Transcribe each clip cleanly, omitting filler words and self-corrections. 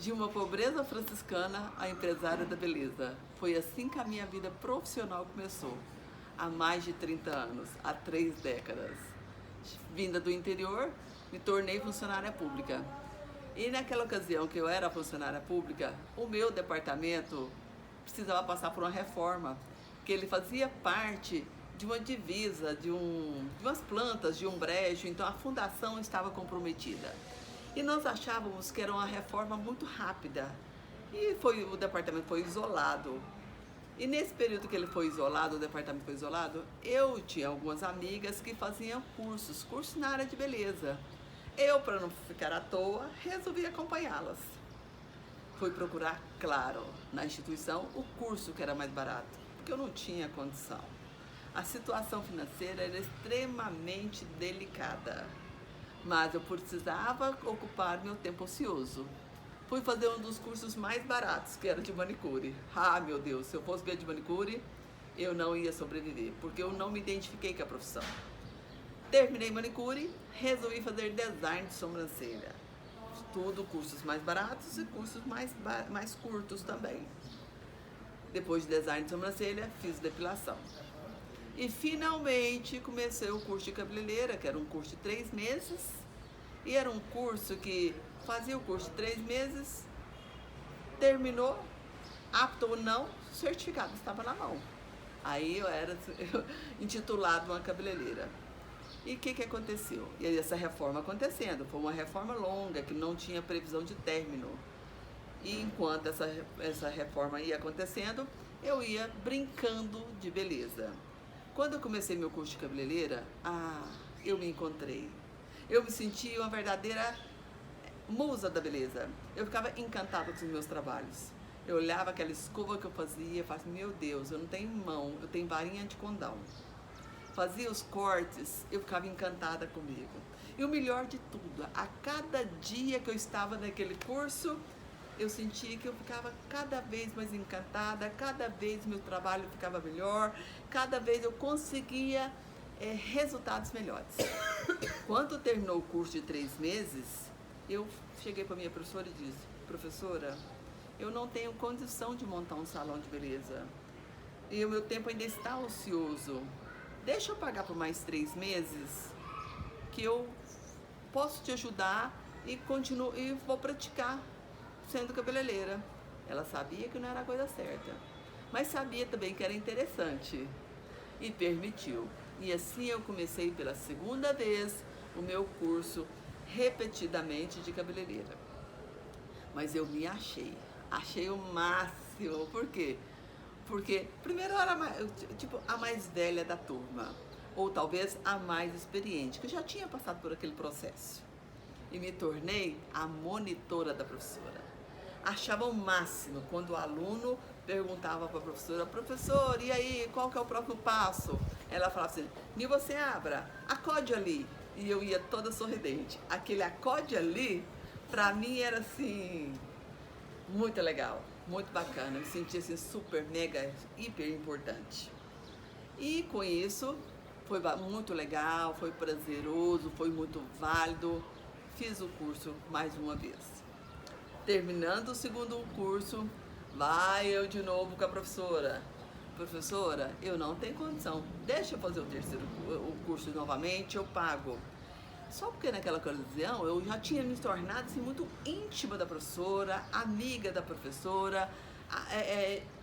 De uma pobreza franciscana a empresária da beleza. Foi assim que a minha vida profissional começou. Há mais de 30 anos, há 3 décadas. Vinda do interior, me tornei funcionária pública. E naquela ocasião que eu era funcionária pública, o meu departamento precisava passar por uma reforma, que ele fazia parte de uma divisa, de umas plantas, de um brejo, então a fundação estava comprometida. E nós achávamos que era uma reforma muito rápida. E o departamento foi isolado. E nesse período que ele foi isolado, o departamento foi isolado, eu tinha algumas amigas que faziam cursos na área de beleza. Eu, para não ficar à toa, resolvi acompanhá-las. Fui procurar, claro, na instituição, o curso que era mais barato, porque eu não tinha condição. A situação financeira era extremamente delicada, mas eu precisava ocupar meu tempo ocioso. Fui fazer um dos cursos mais baratos, que era de manicure. Ah, meu Deus, se eu fosse ver de manicure, eu não ia sobreviver, porque eu não me identifiquei com a profissão. Terminei manicure, resolvi fazer design de sobrancelha. Tudo cursos mais baratos e cursos mais curtos também. Depois de design de sobrancelha, fiz depilação. E finalmente comecei o curso de cabeleireira, que era um curso de 3 meses. E era um curso que fazia o curso de 3 meses, terminou, apto ou não, o certificado estava na mão. Aí eu era intitulado uma cabeleireira. E o que aconteceu? E essa reforma acontecendo, foi uma reforma longa, que não tinha previsão de término. E enquanto essa reforma ia acontecendo, eu ia brincando de beleza. Quando eu comecei meu curso de cabeleireira, eu me encontrei. Eu me senti uma verdadeira musa da beleza. Eu ficava encantada com os meus trabalhos. Eu olhava aquela escova que eu fazia e falava, meu Deus, eu não tenho mão, eu tenho varinha de condão. Fazia os cortes, eu ficava encantada comigo. E o melhor de tudo, a cada dia que eu estava naquele curso, eu sentia que eu ficava cada vez mais encantada, cada vez meu trabalho ficava melhor, cada vez eu conseguia resultados melhores. Quando terminou o curso de 3 meses, eu cheguei para minha professora e disse, professora, eu não tenho condição de montar um salão de beleza. E o meu tempo ainda está ocioso. Deixa eu pagar por mais 3 meses, que eu posso te ajudar e vou praticar sendo cabeleireira. Ela sabia que não era a coisa certa, mas sabia também que era interessante e permitiu. E assim eu comecei pela 2ª vez o meu curso repetidamente de cabeleireira. Mas eu me achei o máximo. Por quê? Porque primeiro eu era a mais velha da turma, ou talvez a mais experiente, que já tinha passado por aquele processo. E me tornei a monitora da professora. Achava o máximo quando o aluno perguntava para a professora, professor, e aí, qual que é o próximo passo? Ela falava assim, Nilva Seabra, acode ali. E eu ia toda sorridente. Aquele acode ali, pra mim era assim, muito legal, muito bacana. Eu me sentia assim super, mega, hiper importante. E com isso, foi muito legal, foi prazeroso, foi muito válido. Fiz o curso mais uma vez. Terminando o 2º curso, vai eu de novo com a professora. Professora, eu não tenho condição, deixa eu fazer o curso novamente, eu pago. Só porque naquela ocasião eu já tinha me tornado assim, muito íntima da professora, amiga da professora,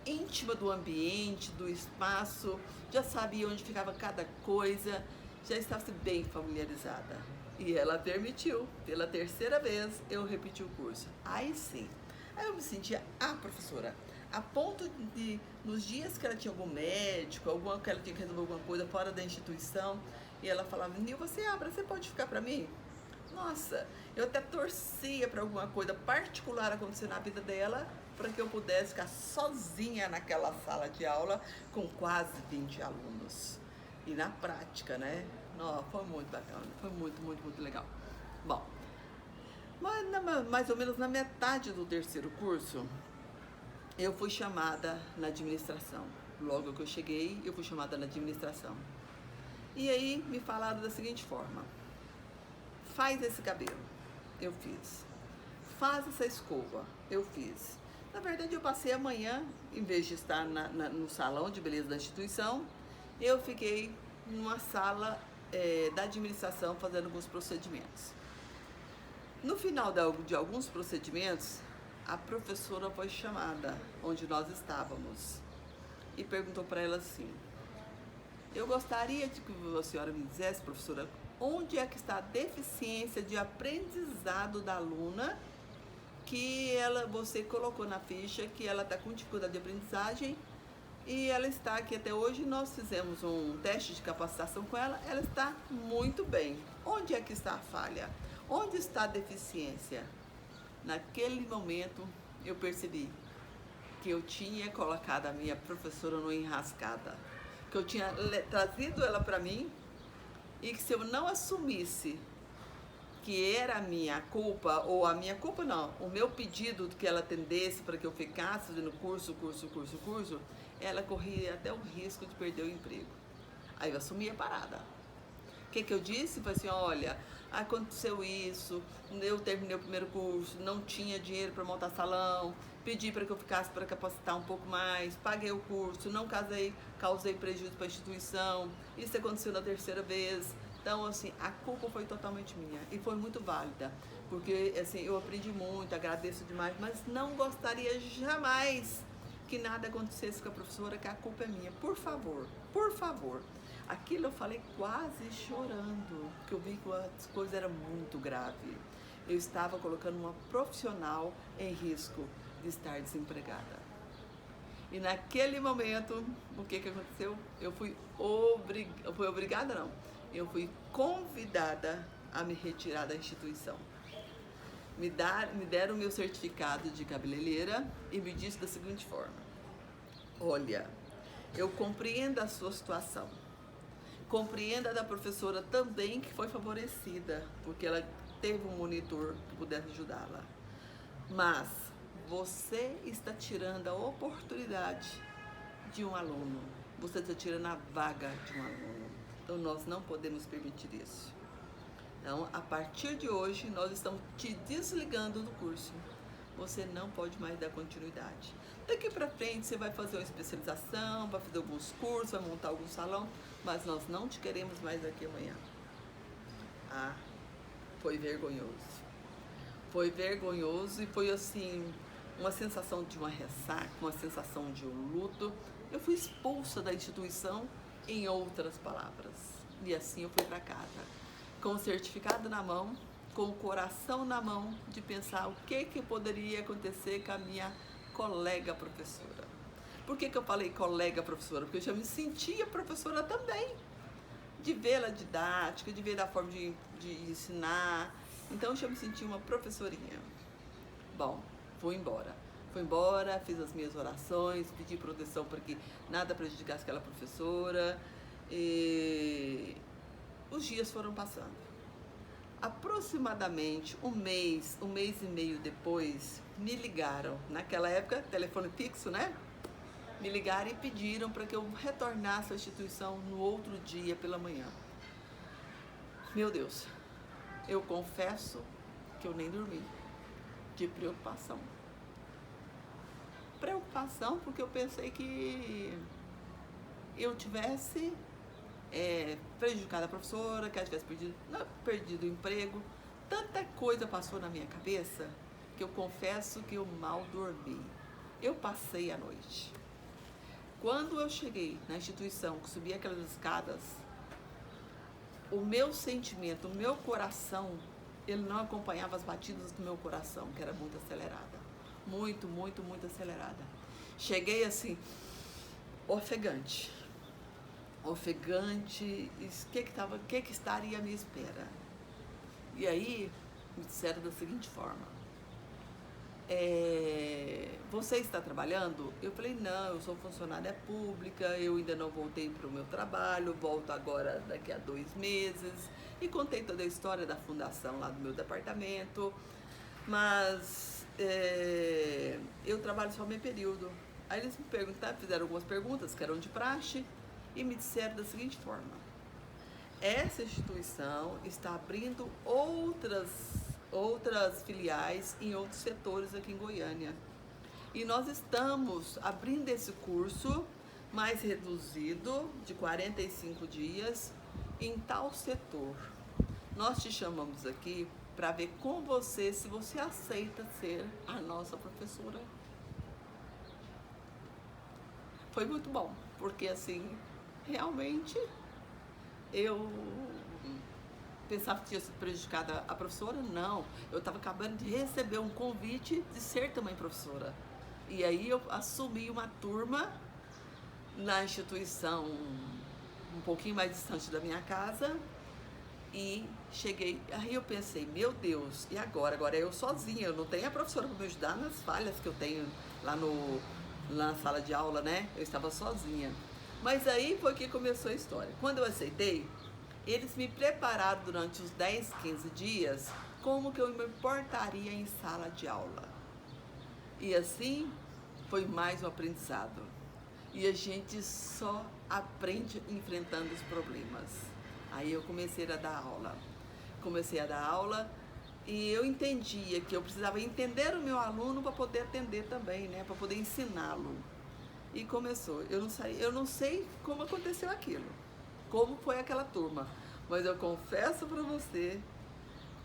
íntima do ambiente, do espaço, já sabia onde ficava cada coisa, já estava bem familiarizada. E ela permitiu, pela 3ª vez eu repeti o curso. Aí sim, aí eu me sentia professora, a ponto de, nos dias que ela tinha algum médico, que ela tinha que resolver alguma coisa fora da instituição, e ela falava, Nilva Seabra, você pode ficar para mim? Nossa, eu até torcia para alguma coisa particular acontecer na vida dela, para que eu pudesse ficar sozinha naquela sala de aula com quase 20 alunos. E na prática, né? Não, foi muito bacana, foi muito, muito, muito legal. Bom, mas mais ou menos na metade do 3º curso, eu fui chamada na administração. Logo que eu cheguei, eu fui chamada na administração. E aí me falaram da seguinte forma, faz esse cabelo. Eu fiz. faz essa escova. Eu fiz. Na verdade, eu passei a manhã, em vez de estar no salão de beleza da instituição, eu fiquei numa sala da administração fazendo alguns procedimentos. No final de alguns procedimentos, a professora foi chamada onde nós estávamos e perguntou para ela assim: eu gostaria de que a senhora me dissesse, professora, onde é que está a deficiência de aprendizado da aluna que você colocou na ficha que ela está com dificuldade de aprendizagem e ela está aqui até hoje, nós fizemos um teste de capacitação com ela, ela está muito bem. Onde é que está a falha? Onde está a deficiência? Naquele momento eu percebi que eu tinha colocado a minha professora numa enrascada, que eu tinha trazido ela para mim e que se eu não assumisse que era a minha culpa, ou a minha culpa não, o meu pedido de que ela atendesse para que eu ficasse fazendo curso, ela corria até o risco de perder o emprego. Aí eu assumi a parada. O que eu disse? Falei assim, olha, aconteceu isso, eu terminei o primeiro curso, não tinha dinheiro para montar salão, pedi para que eu ficasse para capacitar um pouco mais, paguei o curso, não causei prejuízo para a instituição, isso aconteceu na terceira vez. Então, assim, a culpa foi totalmente minha e foi muito válida, porque, assim, eu aprendi muito, agradeço demais, mas não gostaria jamais que nada acontecesse com a professora, que a culpa é minha. Por favor, por favor. Aquilo eu falei quase chorando, porque eu vi que as coisas eram muito graves. Eu estava colocando uma profissional em risco de estar desempregada. E naquele momento, o que aconteceu? Eu fui obrigada, não. Eu fui convidada a me retirar da instituição. Me deram o meu certificado de cabeleireira e me disse da seguinte forma: olha, eu compreendo a sua situação, compreendo a da professora também, que foi favorecida, porque ela teve um monitor que pudesse ajudá-la, mas você está tirando a oportunidade de um aluno, você está tirando a vaga de um aluno. Então, nós não podemos permitir isso. Então, a partir de hoje, nós estamos te desligando do curso. Você não pode mais dar continuidade. Daqui para frente, você vai fazer uma especialização, vai fazer alguns cursos, vai montar algum salão, mas nós não te queremos mais aqui amanhã. Ah, foi vergonhoso. Foi vergonhoso e foi, assim, uma sensação de uma ressaca, uma sensação de um luto. Eu fui expulsa da instituição, em outras palavras. E assim eu fui para casa, com o certificado na mão, com o coração na mão, de pensar o que poderia acontecer com a minha colega professora. Por que eu falei colega professora? Porque eu já me sentia professora também, de vê-la didática, de ver a forma de ensinar. Então eu já me sentia uma professorinha. Bom, fui embora, fiz as minhas orações, pedi proteção para que nada prejudicasse aquela professora e os dias foram passando. Aproximadamente um mês e meio depois, me ligaram, naquela época, telefone fixo, né? Me ligaram e pediram para que eu retornasse à instituição no outro dia pela manhã. Meu Deus, eu confesso que eu nem dormi, de preocupação. Preocupação porque eu pensei que eu tivesse prejudicado a professora, que ela tivesse perdido o emprego. Tanta coisa passou na minha cabeça que eu confesso que eu mal dormi. Eu passei a noite. Quando eu cheguei na instituição, que subi aquelas escadas, o meu sentimento, o meu coração, ele não acompanhava as batidas do meu coração, que era muito acelerada. Muito, muito, muito acelerada. Cheguei assim, ofegante, o que estaria à minha espera? E aí, me disseram da seguinte forma: você está trabalhando? Eu falei, não, eu sou funcionária pública, eu ainda não voltei para o meu trabalho, volto agora daqui a 2 meses. E contei toda a história da fundação lá do meu departamento, mas eu trabalho só meio período. Aí eles me perguntaram, fizeram algumas perguntas que eram de praxe e me disseram da seguinte forma: essa instituição está abrindo outras outras filiais em outros setores aqui em Goiânia. E nós estamos abrindo esse curso mais reduzido, de 45 dias, em tal setor. Nós te chamamos aqui para ver com você se você aceita ser a nossa professora. Foi muito bom, porque assim, realmente eu pensava que tinha sido prejudicada a professora, não. Eu estava acabando de receber um convite de ser também professora. E aí eu assumi uma turma na instituição um pouquinho mais distante da minha casa e cheguei, aí eu pensei, meu Deus, e agora? Agora é eu sozinha, eu não tenho a professora para me ajudar nas falhas que eu tenho lá na sala de aula, né? Eu estava sozinha. Mas aí foi que começou a história. Quando eu aceitei, eles me prepararam durante os 10, 15 dias como que eu me portaria em sala de aula. E assim foi mais um aprendizado. E a gente só aprende enfrentando os problemas. Aí eu comecei a dar aula. Comecei a dar aula e eu entendia que eu precisava entender o meu aluno para poder atender também, né? Para poder ensiná-lo. E começou. Eu não sei como aconteceu aquilo, como foi aquela turma, mas eu confesso para você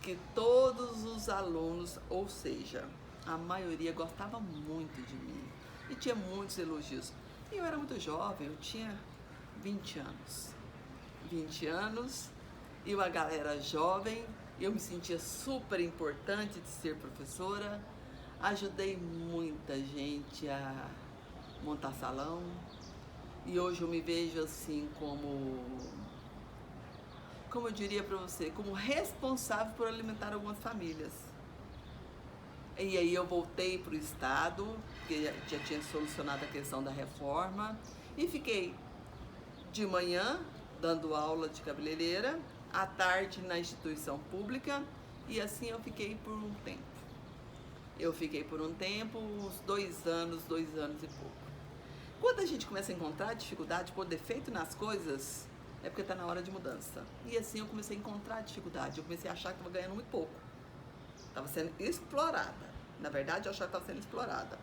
que todos os alunos, ou seja, a maioria gostava muito de mim e tinha muitos elogios. E eu era muito jovem, eu tinha 20 anos. 20 anos e uma galera jovem, eu me sentia super importante de ser professora. Ajudei muita gente a montar salão e hoje eu me vejo assim como eu diria para você, como responsável por alimentar algumas famílias. E aí eu voltei para o estado, porque já tinha solucionado a questão da reforma, e fiquei de manhã dando aula de cabeleireira, à tarde na instituição pública, e assim eu fiquei por um tempo. Eu fiquei por um tempo, uns 2 anos e pouco. Quando a gente começa a encontrar dificuldade por defeito nas coisas, é porque está na hora de mudança. E assim eu comecei a encontrar dificuldade, eu comecei a achar que estava ganhando muito pouco. Estava sendo explorada. Na verdade, eu achava que estava sendo explorada.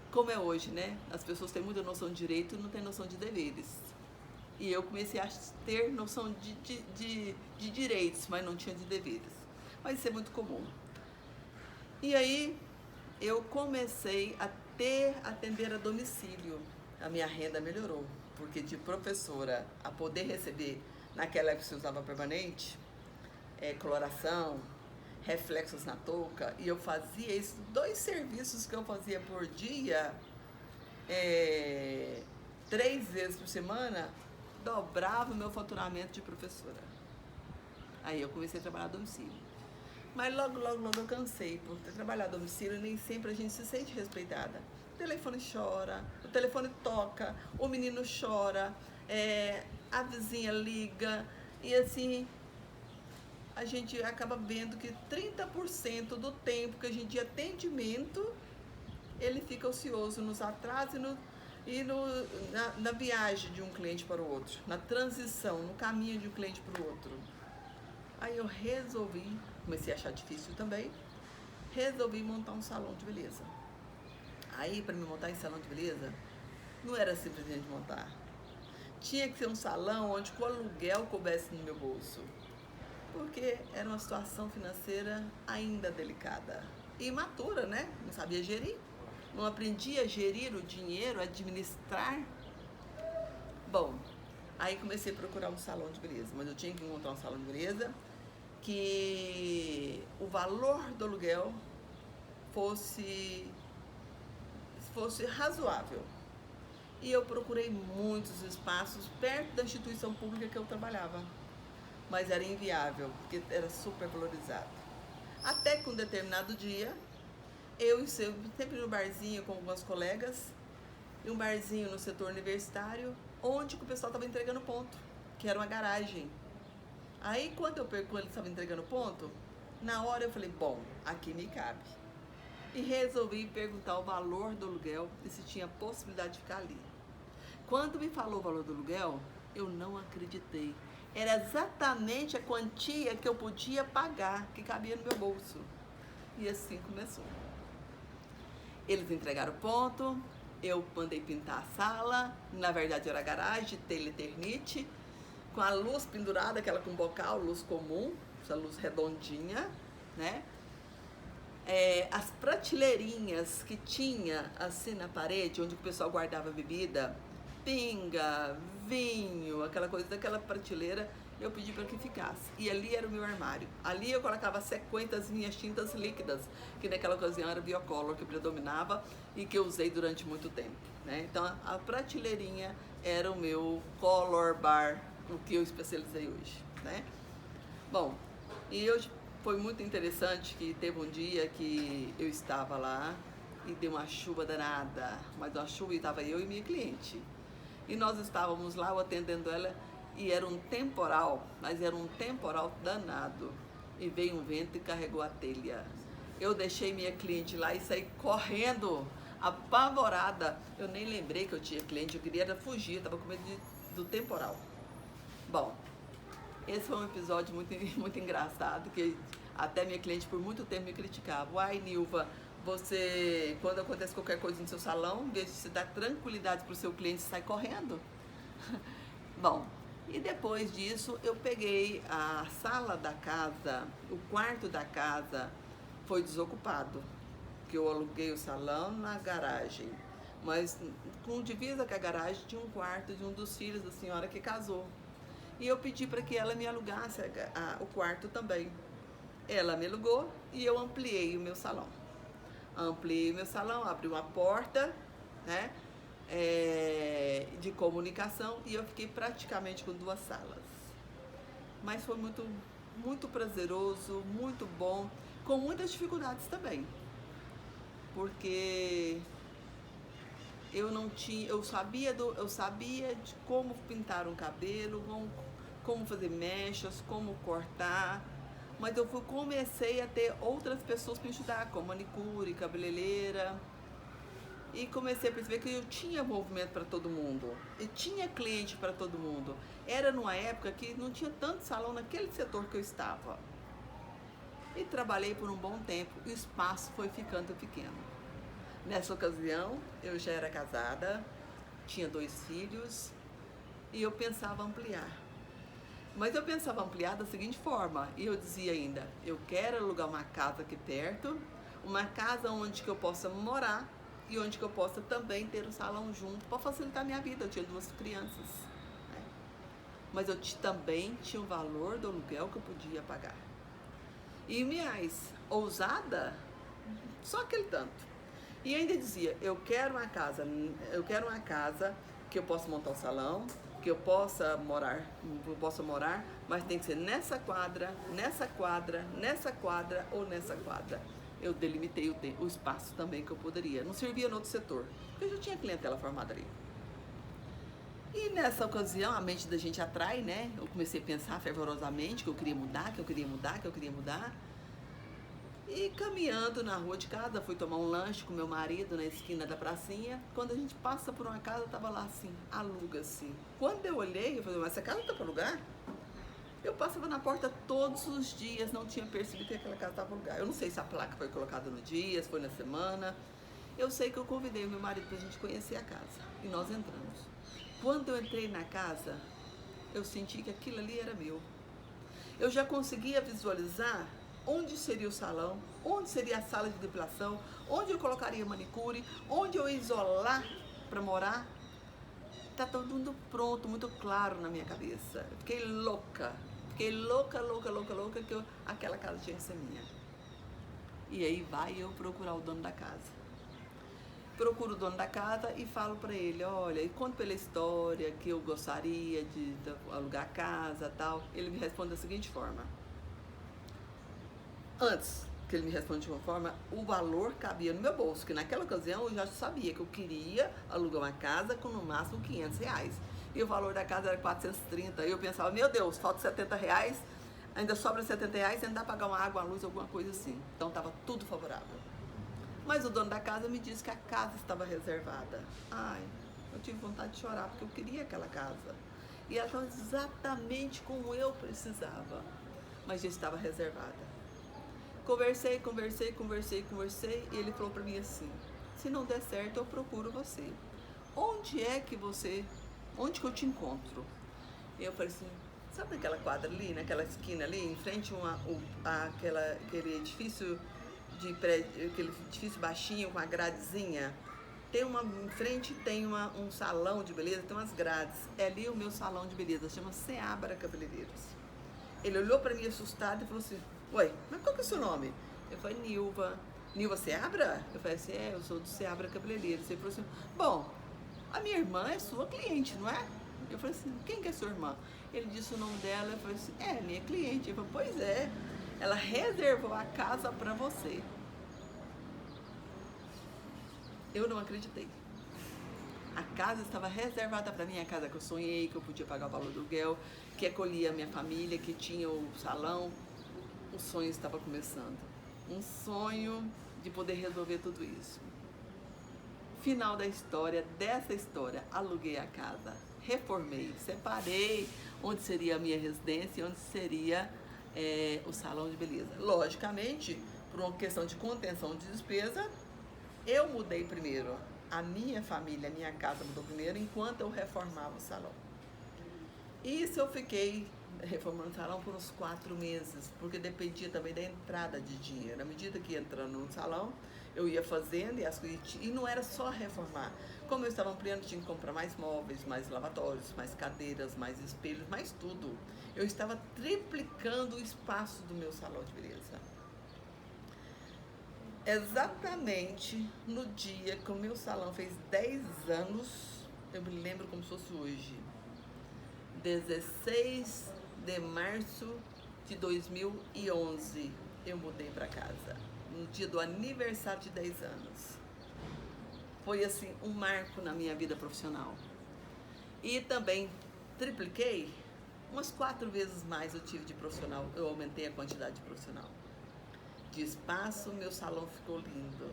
Como é hoje, né? As pessoas têm muita noção de direito e não têm noção de deveres. E eu comecei a ter noção de direitos, mas não tinha de deveres. Mas isso é muito comum. E aí eu comecei a atender a domicílio. A minha renda melhorou, porque de professora a poder receber, naquela época se usava permanente, coloração, reflexos na touca, e eu fazia isso, 2 serviços que eu fazia por dia, 3 vezes por semana, dobrava o meu faturamento de professora. Aí eu comecei a trabalhar a domicílio. Mas logo eu cansei, porque trabalhar a domicílio nem sempre a gente se sente respeitada. O telefone chora, o telefone toca, o menino chora, a vizinha liga, e assim a gente acaba vendo que 30% do tempo que a gente de atendimento, ele fica ocioso nos atrasos na viagem de um cliente para o outro, na transição, no caminho de um cliente para o outro. Aí eu comecei a achar difícil também, resolvi montar um salão de beleza. Aí para me montar esse salão de beleza, não era simplesmente montar. Tinha que ser um salão onde o aluguel coubesse no meu bolso, porque era uma situação financeira ainda delicada e imatura, né? Não sabia gerir, não aprendia a gerir o dinheiro, a administrar. Bom, aí comecei a procurar um salão de beleza, mas eu tinha que encontrar um salão de beleza que o valor do aluguel fosse razoável. E eu procurei muitos espaços perto da instituição pública que eu trabalhava, mas era inviável, porque era super valorizado. Até que um determinado dia, eu sempre no barzinho com algumas colegas, e um barzinho no setor universitário, onde o pessoal estava entregando ponto, que era uma garagem. Aí, quando eles estavam entregando ponto, na hora eu falei, bom, aqui me cabe. E resolvi perguntar o valor do aluguel e se tinha possibilidade de ficar ali. Quando me falou o valor do aluguel, eu não acreditei. era exatamente a quantia que eu podia pagar, que cabia no meu bolso. E assim começou. Eles entregaram o ponto, eu mandei pintar a sala, na verdade era a garagem de telha Eternite, com a luz pendurada, aquela com bocal, luz comum, essa luz redondinha, né? As prateleirinhas que tinha assim na parede, onde o pessoal guardava bebida, pinga, vinho, aquela coisa daquela prateleira, eu pedi para que ficasse. E ali era o meu armário. Ali eu colocava sequentas minhas tintas líquidas, que naquela ocasião era Biocolor que predominava e que eu usei durante muito tempo, né? Então a prateleirinha era o meu color bar, o que eu especializei hoje, né? Bom, e hoje foi muito interessante que teve um dia que eu estava lá e deu uma chuva danada, mas uma chuva e estava eu e minha cliente. E nós estávamos lá, eu atendendo ela, e era um temporal, mas era um temporal danado. E veio um vento e carregou a telha. Eu deixei minha cliente lá e saí correndo, apavorada. Eu nem lembrei que eu tinha cliente, eu queria fugir, estava com medo do temporal. Bom, esse foi um episódio muito, muito engraçado, que até minha cliente por muito tempo me criticava. Uai, Nilva, você, quando acontece qualquer coisa no seu salão, em vez de você dar tranquilidade para o seu cliente, você sai correndo. Bom, e depois disso eu peguei a sala da casa, o quarto da casa foi desocupado, que eu aluguei o salão na garagem, mas com divisa com a garagem tinha um quarto de um dos filhos da senhora que casou. E eu pedi para que ela me alugasse o quarto também. Ela me alugou e eu ampliei o meu salão. Ampliei o meu salão, abri uma porta, né, de comunicação e eu fiquei praticamente com 2 salas. Mas foi muito, muito prazeroso, muito bom, com muitas dificuldades também. Porque eu não tinha, eu sabia de como pintar um cabelo, como fazer mechas, como cortar, mas eu comecei a ter outras pessoas para me ajudar, como manicure, cabeleireira, e comecei a perceber que eu tinha movimento para todo mundo, e tinha cliente para todo mundo. Era numa época que não tinha tanto salão naquele setor que eu estava. E trabalhei por um bom tempo, e o espaço foi ficando pequeno. Nessa ocasião, eu já era casada, tinha 2 filhos e eu pensava ampliar. Mas eu pensava ampliar da seguinte forma, e eu dizia ainda, eu quero alugar uma casa aqui perto, uma casa onde que eu possa morar e onde que eu possa também ter um salão junto para facilitar a minha vida. Eu tinha 2 crianças, né? Mas eu também tinha o valor do aluguel que eu podia pagar. E mais ousada, só aquele tanto. E ainda dizia, eu quero uma casa que eu possa montar um salão, que eu possa morar, mas tem que ser nessa quadra, nessa quadra, nessa quadra ou nessa quadra. Eu delimitei o espaço também que eu poderia. Não servia no outro setor, porque eu já tinha clientela formada ali. E nessa ocasião, a mente da gente atrai, né? Eu comecei a pensar fervorosamente que eu queria mudar, que eu queria mudar, que eu queria mudar. E caminhando na rua de casa, fui tomar um lanche com meu marido na esquina da pracinha. Quando a gente passa por uma casa, tava lá assim, aluga-se. Quando eu olhei, eu falei, mas essa casa tá para alugar? Eu passava na porta todos os dias, não tinha percebido que aquela casa estava para alugar. Eu não sei se a placa foi colocada no dia, se foi na semana. Eu sei que eu convidei o meu marido pra gente conhecer a casa. E nós entramos. Quando eu entrei na casa, eu senti que aquilo ali era meu. Eu já conseguia visualizar onde seria o salão, onde seria a sala de depilação, onde eu colocaria manicure, onde eu ia isolar para morar. Tá todo mundo pronto, muito claro na minha cabeça. Eu fiquei louca que aquela casa tinha que ser minha. E aí vai eu procurar o dono da casa. Procuro o dono da casa e falo para ele, olha, e conto pela história que eu gostaria de alugar a casa e tal. Ele me responde da seguinte forma. Antes que ele me responda de uma forma, o valor cabia no meu bolso, que naquela ocasião eu já sabia que eu queria alugar uma casa com no máximo R$500. E o valor da casa era 430. E eu pensava, meu Deus, falta R$70, ainda sobra R$70, ainda dá para pagar uma água, uma luz, alguma coisa assim. Então estava tudo favorável. Mas o dono da casa me disse que a casa estava reservada. Ai, eu tive vontade de chorar, porque eu queria aquela casa. E ela estava exatamente como eu precisava, mas já estava reservada. Conversei, e ele falou para mim assim: se não der certo, eu procuro você. Onde que eu te encontro? E eu falei assim: sabe aquela quadra ali, naquela esquina ali, em frente aquele edifício de prédio, aquele edifício baixinho com a gradezinha? Em frente tem um salão de beleza, tem umas grades. É ali o meu salão de beleza, chama Seabra Cabeleireiros. Ele olhou para mim assustado e falou assim: oi, mas qual que é o seu nome? Eu falei: Nilva. Nilva Seabra? Eu falei assim: eu sou do Seabra Cabeleireiros. Ele falou assim: bom, a minha irmã é sua cliente, não é? Eu falei assim: quem que é sua irmã? Ele disse o nome dela. Eu falei assim: minha cliente. Ele falou: pois é, ela reservou a casa para você. Eu não acreditei. A casa estava reservada para mim, a casa que eu sonhei, que eu podia pagar o valor do aluguel, que acolhia a minha família, que tinha o salão. O sonho estava começando. Um sonho de poder resolver tudo isso. Final dessa história, aluguei a casa, reformei, separei onde seria a minha residência e onde seria o salão de beleza. Logicamente, por uma questão de contenção de despesa, eu mudei primeiro. A minha família, a minha casa mudou primeiro, enquanto eu reformava o salão. Isso eu fiquei reformando o salão por uns 4 meses, porque dependia também da entrada de dinheiro. À medida que ia entrando no salão, eu ia fazendo e não era só reformar. Como eu estava ampliando, tinha que comprar mais móveis, mais lavatórios, mais cadeiras, mais espelhos, mais tudo. Eu estava triplicando o espaço do meu salão de beleza. Exatamente no dia que o meu salão fez 10 anos, eu me lembro como se fosse hoje, 16 de março de 2011, eu mudei para casa, no dia do aniversário de 10 anos. Foi assim, um marco na minha vida profissional. E também tripliquei, umas 4 vezes mais eu tive de profissional, eu aumentei a quantidade de profissional. De espaço, meu salão ficou lindo.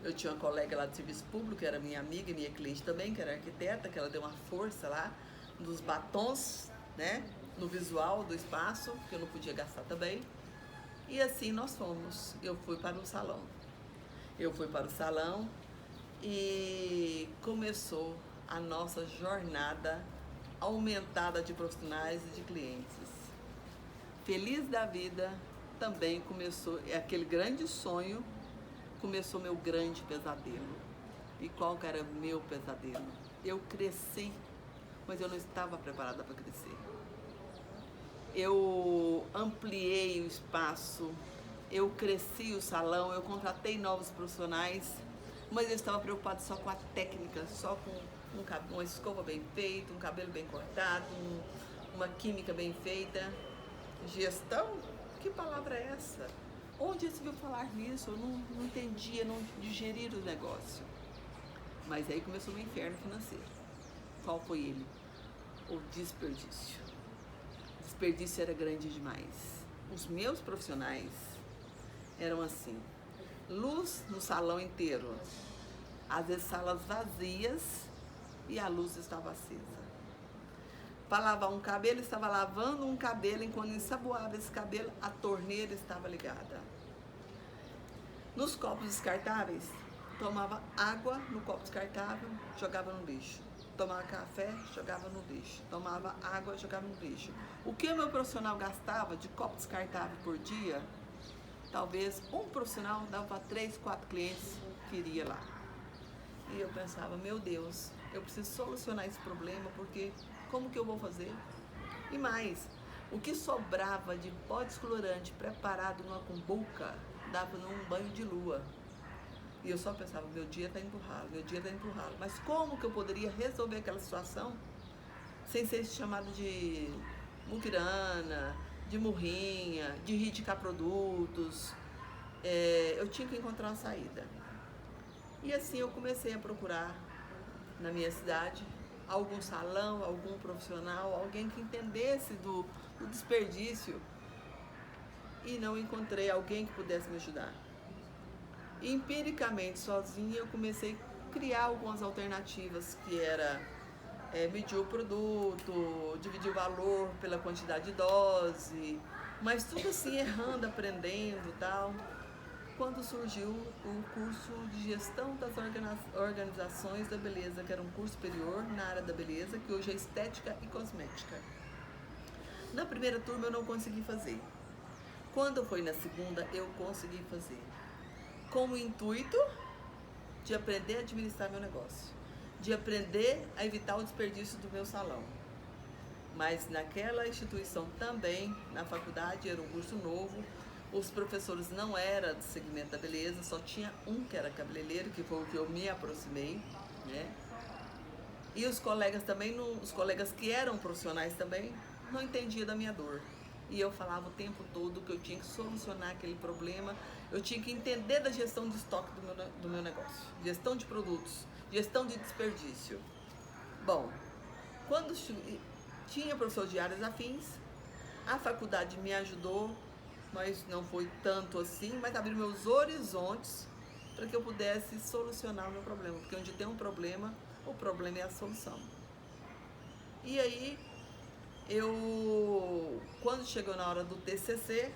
Eu tinha uma colega lá do serviço público, que era minha amiga e minha cliente também, que era arquiteta, que ela deu uma força lá nos batons, né, no visual do espaço, que eu não podia gastar também. E assim nós fomos. Eu fui para o salão. E começou a nossa jornada aumentada de profissionais e de clientes. Feliz da vida. Também começou, aquele grande sonho, começou meu grande pesadelo. E qual que era o meu pesadelo? Eu cresci, mas eu não estava preparada para crescer. Eu ampliei o espaço, eu cresci o salão, eu contratei novos profissionais, mas eu estava preocupada só com a técnica, só com uma escova bem feita, um cabelo bem cortado, uma química bem feita. Gestão? Que palavra é essa? Onde se viu falar nisso? Eu não entendia, não digeria o negócio. Mas aí começou o inferno financeiro. Qual foi ele? O desperdício. O desperdício era grande demais. Os meus profissionais eram assim: luz no salão inteiro, às vezes salas vazias e a luz estava acesa. Para lavar um cabelo, estava lavando um cabelo, enquanto ensaboava esse cabelo, a torneira estava ligada. Nos copos descartáveis, tomava água no copo descartável, jogava no lixo. Tomava café, jogava no lixo. Tomava água, jogava no lixo. O que o meu profissional gastava de copo descartável por dia, talvez um profissional dava para 3, 4 clientes que iria lá. E eu pensava: meu Deus, eu preciso solucionar esse problema, porque como que eu vou fazer? E mais, o que sobrava de pó descolorante preparado numa cumbuca dava num banho de lua. E eu só pensava: meu dia está indo pro ralo. Mas como que eu poderia resolver aquela situação sem ser chamado de muquirana, de murrinha, de reticar produtos? Eu tinha que encontrar uma saída. E assim eu comecei a procurar na minha cidade algum salão, algum profissional, alguém que entendesse do desperdício, e não encontrei alguém que pudesse me ajudar. E, empiricamente, sozinha, eu comecei a criar algumas alternativas, que era medir o produto, dividir o valor pela quantidade de dose, mas tudo assim, errando, aprendendo e tal. Quando surgiu o curso de gestão das organizações da beleza, que era um curso superior na área da beleza, que hoje é estética e cosmética. Na primeira turma eu não consegui fazer. Quando foi na segunda, eu consegui fazer. Com o intuito de aprender a administrar meu negócio, de aprender a evitar o desperdício do meu salão. Mas naquela instituição também, na faculdade, era um curso novo, os professores não eram do segmento da beleza, só tinha um que era cabeleireiro, que foi o que eu me aproximei, né? E os colegas também, os colegas que eram profissionais também, não entendiam da minha dor. E eu falava o tempo todo que eu tinha que solucionar aquele problema, eu tinha que entender da gestão de estoque do meu negócio, gestão de produtos, gestão de desperdício. Bom, quando tinha professor de áreas afins, a faculdade me ajudou, mas não foi tanto assim, mas abriu meus horizontes para que eu pudesse solucionar o meu problema, porque onde tem um problema, o problema é a solução. E aí, quando chegou na hora do TCC,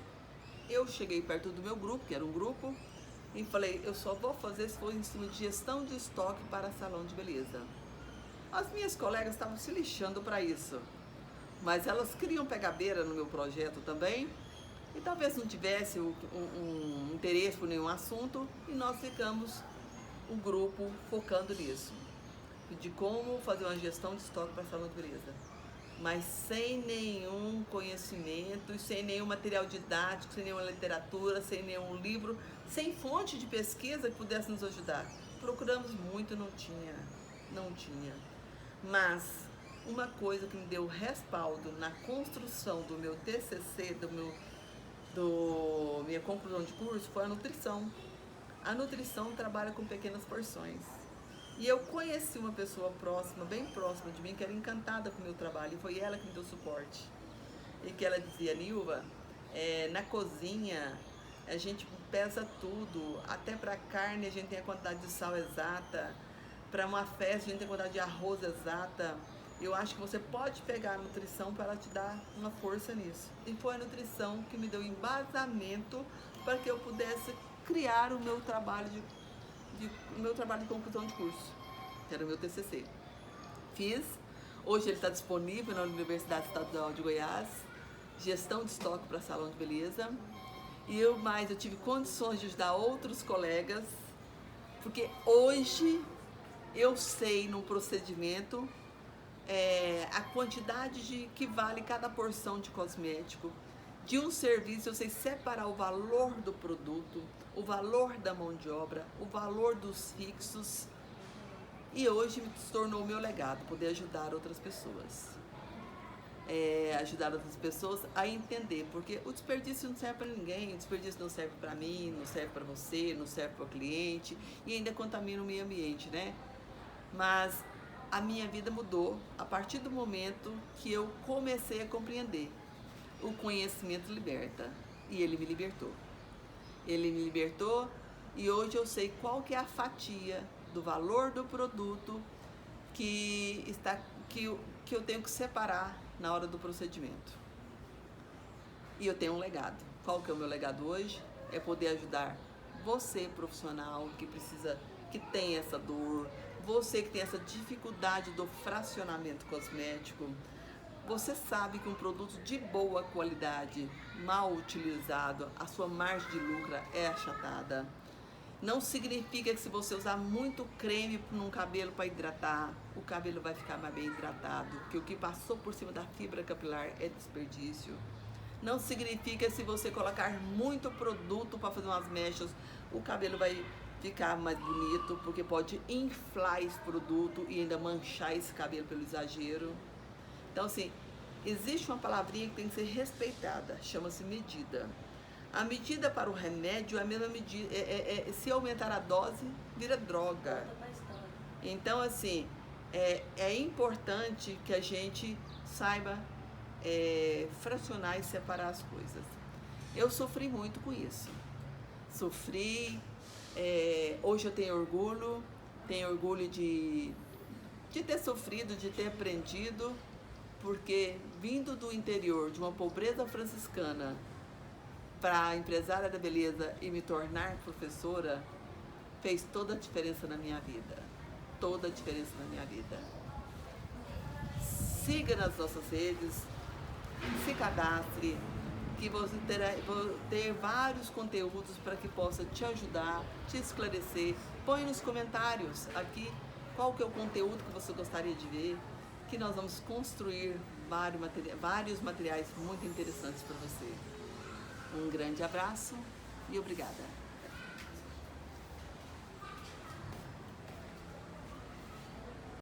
eu cheguei perto do meu grupo, que era um grupo, e falei, eu só vou fazer se for ensino de gestão de estoque para salão de beleza. As minhas colegas estavam se lixando para isso, mas elas queriam pegar beira no meu projeto também, e talvez não tivesse um interesse por nenhum assunto, e nós ficamos, o grupo, focando nisso, de como fazer uma gestão de estoque para salão de beleza, mas sem nenhum conhecimento, sem nenhum material didático, sem nenhuma literatura, sem nenhum livro, sem fonte de pesquisa que pudesse nos ajudar. Procuramos muito, não tinha. Mas uma coisa que me deu respaldo na construção do meu TCC, minha conclusão de curso, foi a nutrição. A nutrição trabalha com pequenas porções. E eu conheci uma pessoa próxima, bem próxima de mim, que era encantada com o meu trabalho, e foi ela que me deu suporte. E que ela dizia, Nilva, na cozinha a gente pesa tudo, até para carne a gente tem a quantidade de sal exata, para uma festa a gente tem a quantidade de arroz exata. Eu acho que você pode pegar a nutrição para ela te dar uma força nisso. E foi a nutrição que me deu embasamento para que eu pudesse criar o meu trabalho de conclusão de curso, que era o meu TCC. Fiz, hoje ele está disponível na Universidade Estadual de Goiás, gestão de estoque para salão de beleza. E eu tive condições de ajudar outros colegas, porque hoje eu sei no procedimento a quantidade que vale cada porção de cosmético. De um serviço eu sei separar o valor do produto, o valor da mão de obra, o valor dos fixos. E hoje se tornou o meu legado, poder ajudar outras pessoas. Ajudar outras pessoas a entender, porque o desperdício não serve para ninguém, o desperdício não serve para mim, não serve para você, não serve para o cliente e ainda contamina o meio ambiente, né? Mas a minha vida mudou a partir do momento que eu comecei a compreender. O conhecimento liberta, e ele me libertou. Ele me libertou e hoje eu sei qual que é a fatia do valor do produto que eu tenho que separar na hora do procedimento. E eu tenho um legado. Qual que é o meu legado hoje? É poder ajudar você, profissional, que tem essa dor, você que tem essa dificuldade do fracionamento cosmético. Você sabe que um produto de boa qualidade, mal utilizado, a sua margem de lucro é achatada. Não significa que se você usar muito creme num cabelo para hidratar, o cabelo vai ficar mais bem hidratado, que o que passou por cima da fibra capilar é desperdício. Não significa que se você colocar muito produto para fazer umas mechas, o cabelo vai ficar mais bonito, porque pode inflar esse produto e ainda manchar esse cabelo pelo exagero. Então, assim, existe uma palavrinha que tem que ser respeitada, chama-se medida. A medida para o remédio é a mesma medida, se aumentar a dose, vira droga. Então, assim, é importante que a gente saiba fracionar e separar as coisas. Eu sofri muito com isso. Hoje eu tenho orgulho de de ter sofrido, de ter aprendido, porque vindo do interior, de uma pobreza franciscana, para a empresária da beleza e me tornar professora, fez toda a diferença na minha vida. Toda a diferença na minha vida. Siga nas nossas redes, se cadastre, que você vou ter vários conteúdos para que possa te ajudar, te esclarecer. Põe nos comentários aqui qual que é o conteúdo que você gostaria de ver, que nós vamos construir vários materiais muito interessantes para você. Um grande abraço e obrigada.